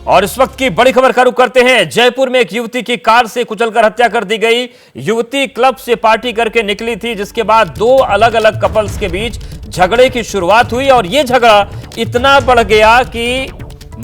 और इस वक्त की बड़ी खबर का रुख करते हैं। जयपुर में एक युवती की कार से कुचलकर हत्या कर दी गई। युवती क्लब से पार्टी करके निकली थी, जिसके बाद दो अलग अलग कपल्स के बीच झगड़े की शुरुआत हुई और यह झगड़ा इतना बढ़ गया कि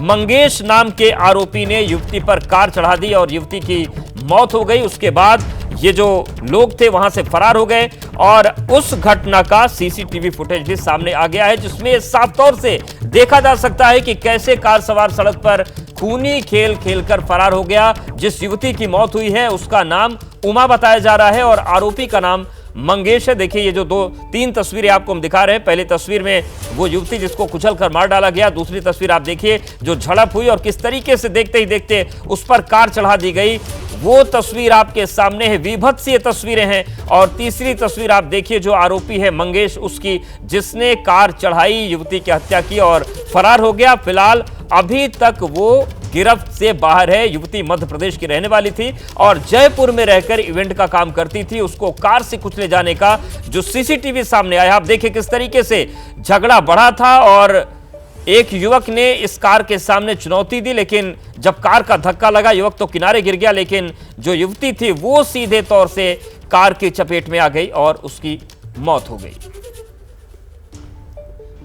मंगेश नाम के आरोपी ने युवती पर कार चढ़ा दी और युवती की मौत हो गई। उसके बाद ये जो लोग थे वहां से फरार हो गए और उस घटना का सीसीटीवी फुटेज भी सामने आ गया है, जिसमें साफ तौर से देखा जा सकता है कि कैसे कार सवार सड़क पर खूनी खेल खेलकर फरार हो गया। जिस युवती की मौत हुई है उसका नाम उमा बताया जा रहा है और आरोपी का नाम मंगेश है। देखिए ये जो तीन तस्वीरें आपको हम दिखा रहे हैं। पहली तस्वीर में वो युवती जिसको कुचलकर मार डाला गया, दूसरी तस्वीर आप देखिए जो झड़प हुई और किस तरीके से देखते ही देखते उस पर कार चढ़ा दी गई, वो तस्वीर आपके सामने है। विभत्स ये तस्वीरें हैं। और तीसरी तस्वीर आप देखिए जो आरोपी है मंगेश, उसकी, जिसने कार चढ़ाई, युवती की हत्या की और फरार हो गया। फिलहाल अभी तक वो गिरफ्त से बाहर है। युवती मध्य प्रदेश की रहने वाली थी और जयपुर में रहकर इवेंट का काम करती थी। उसको कार से कुचले जाने का जो सीसीटीवी सामने आया, आप देखिए किस तरीके से झगड़ा बढ़ा था और एक युवक ने इस कार के सामने चुनौती दी, लेकिन जब कार का धक्का लगा युवक तो किनारे गिर गया, लेकिन जो युवती थी वो सीधे तौर से कार की चपेट में आ गई और उसकी मौत हो गई।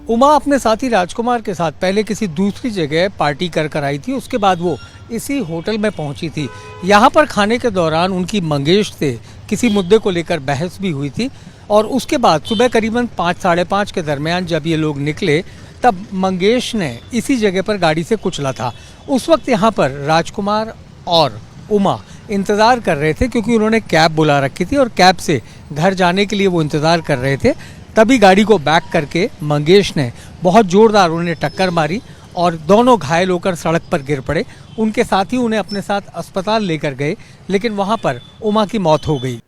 उमा अपने साथी राजकुमार के साथ पहले किसी दूसरी जगह पार्टी कर आई थी। उसके बाद वो इसी होटल में पहुंची थी। यहाँ पर खाने के दौरान उनकी मंगेश से किसी मुद्दे को लेकर बहस भी हुई थी और उसके बाद सुबह करीबन 5 साढ़े 5 के दरमियान जब ये लोग निकले तब मंगेश ने इसी जगह पर गाड़ी से कुचला था। उस वक्त यहाँ पर राजकुमार और उमा इंतज़ार कर रहे थे क्योंकि उन्होंने कैब बुला रखी थी और कैब से घर जाने के लिए वो इंतज़ार कर रहे थे। तभी गाड़ी को बैक करके मंगेश ने बहुत ज़ोरदार उन्हें टक्कर मारी और दोनों घायल होकर सड़क पर गिर पड़े। उनके साथी उन्हें अपने साथ अस्पताल लेकर गए, लेकिन वहाँ पर उमा की मौत हो गई।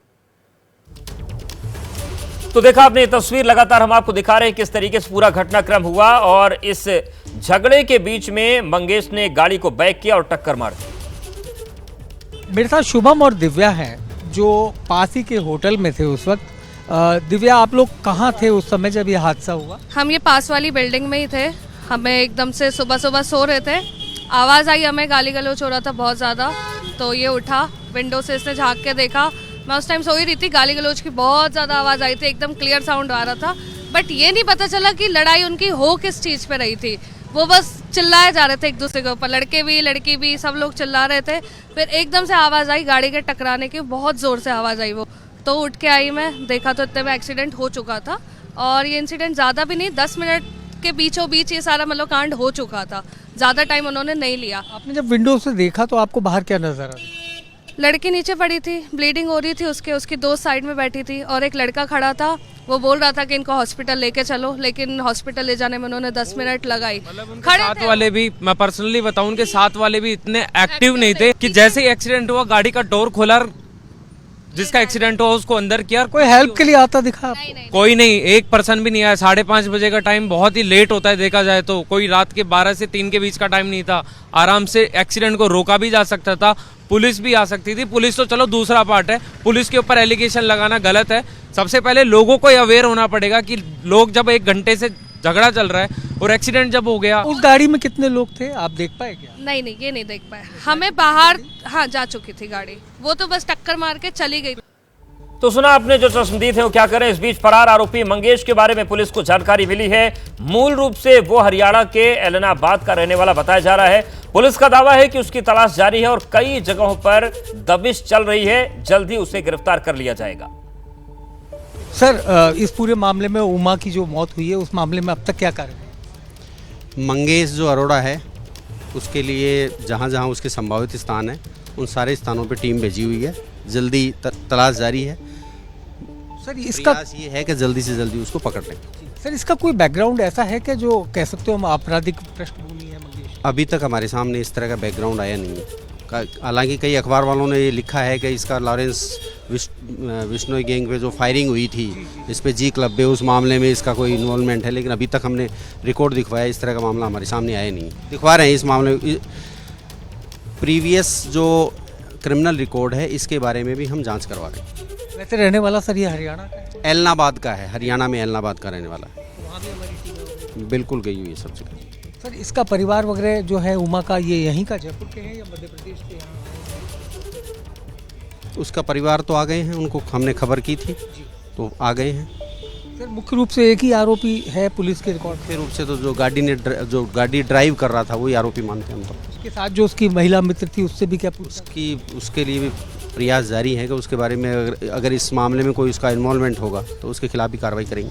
तो देखा आपने ये तस्वीर, लगातार हम आपको दिखा रहे हैं किस तरीके से पूरा घटनाक्रम हुआ और इस झगड़े के बीच में मंगेश ने गाड़ी को बैक किया और टक्कर मार दी। मेरे साथ शुभम और दिव्या हैं जो पास ही के होटल में थे उस वक्त। दिव्या, आप लोग कहाँ थे उस समय जब ये हादसा हुआ? हम ये पास वाली बिल्डिंग में ही थे। हमें एकदम से सुबह सुबह सो रहे थे, आवाज़ आई, हमें गाली गलौज हो रहा था बहुत ज़्यादा। तो ये उठा, विंडो से इसने झाँक के देखा। मैं उस टाइम सो ही रही थी, गाली गलौज की बहुत ज़्यादा आवाज़ आई थी, एकदम क्लियर साउंड आ रहा था। बट ये नहीं पता चला कि लड़ाई उनकी हो किस चीज़ पे रही थी। वो बस चिल्लाए जा रहे थे एक दूसरे के ऊपर, लड़के भी लड़की भी, सब लोग चिल्ला रहे थे। फिर एकदम से आवाज़ आई गाड़ी के टकराने की, बहुत ज़ोर से आवाज़ आई। वो तो उठ के आई, मैं देखा तो इतने में एक्सीडेंट हो चुका था। और ये इंसिडेंट ज़्यादा भी नहीं, 10 मिनट के बीचों बीच ये सारा मतलब कांड हो चुका था। ज़्यादा टाइम उन्होंने नहीं लिया। आपने जब विंडो से देखा तो आपको बाहर क्या नजर आया? लड़की नीचे पड़ी थी, ब्लीडिंग हो रही थी, उसकी दोस्त साइड में बैठी थी और एक लड़का खड़ा था। वो बोल रहा था कि इनको हॉस्पिटल लेके चलो, लेकिन हॉस्पिटल ले जाने में उन्होंने 10 मिनट लगाई। खड़े साथ वाले भी, मैं पर्सनली बताऊं, उनके साथ वाले भी इतने एक्टिव नहीं थे कि जैसे ही एक्सीडेंट हुआ गाड़ी का डोर खोला, जिसका एक्सीडेंट हुआ उसको अंदर किया। कोई हेल्प के लिए आता दिखा आपको? कोई नहीं, एक पर्सन भी नहीं आया। 5:30 बजे का टाइम बहुत ही लेट होता है देखा जाए तो। कोई रात के 12 से 3 के बीच का टाइम नहीं था। आराम से एक्सीडेंट को रोका भी जा सकता था, पुलिस भी आ सकती थी। पुलिस तो चलो दूसरा पार्ट है, पुलिस के ऊपर एलिगेशन लगाना गलत है। सबसे पहले लोगों को अवेयर होना पड़ेगा कि लोग जब 1 घंटे से झगड़ा चल रहा है और एक्सीडेंट जब हो गया। उस गाड़ी में कितने लोग थे आप देख पाए क्या? नहीं, ये नहीं देख पाए। हमें बाहर जा चुकी थी गाड़ी, वो तो बस टक्कर मार के चली गई। तो सुना आपने जो चश्मदीद है वो क्या करें। इस बीच फरार आरोपी मंगेश के बारे में पुलिस को जानकारी मिली है। मूल रूप से वो हरियाणा के एलनाबाद का रहने वाला बताया जा रहा है। पुलिस का दावा है कि उसकी तलाश जारी है और कई जगहों पर दबिश चल रही है। जल्द ही उसे गिरफ्तार कर लिया जाएगा। सर, इस पूरे मामले में उमा की जो मौत हुई है उस मामले में अब तक क्या कार्रवाई? मंगेश जो अरोड़ा है उसके लिए जहाँ जहाँ उसके संभावित स्थान है उन सारे स्थानों पे टीम भेजी हुई है। जल्दी तलाश जारी है। सर, इसका प्रयास ये है कि जल्दी से जल्दी उसको पकड़ लें। सर, इसका कोई बैकग्राउंड ऐसा है कि जो कह सकते हो हम आपराधिक पृष्ठभूमि है मंगेश? अभी तक हमारे सामने इस तरह का बैकग्राउंड आया नहीं है। हालांकि कई अखबार वालों ने ये लिखा है कि इसका लॉरेंस विश्नोई गैंग पे जो फायरिंग हुई थी इस पे जी क्लब पे, उस मामले में इसका कोई इन्वॉल्वमेंट है, लेकिन अभी तक हमने रिकॉर्ड दिखवाया, इस तरह का मामला हमारे सामने आया नहीं। दिखवा रहे हैं इस मामले में प्रीवियस जो क्रिमिनल रिकॉर्ड है इसके बारे में भी हम जांच करवा रहे हैं। वैसे रहने वाला सर ये हरियाणा का है? एलनाबाद का है, हरियाणा में एलनाबाद का रहने वाला है। वहाँ भी हमारी टीम बिल्कुल गई हुई है सब जगह। सर इसका परिवार वगैरह जो है उमा का, ये यहीं का जयपुर के हैं या मध्य प्रदेश के हैं? उसका परिवार तो आ गए हैं, उनको हमने खबर की थी तो आ गए हैं। सर मुख्य रूप से एक ही आरोपी है पुलिस के रिकॉर्ड मुख्य रूप से तो जो गाड़ी ड्राइव कर रहा था वही आरोपी मानते हैं हम तो। उसके साथ जो उसकी महिला मित्र थी उससे भी क्या पूछा? उसके लिए भी प्रयास जारी है कि उसके बारे में अगर इस मामले में कोई उसका इन्वॉल्वमेंट होगा तो उसके खिलाफ भी कार्रवाई करेंगे।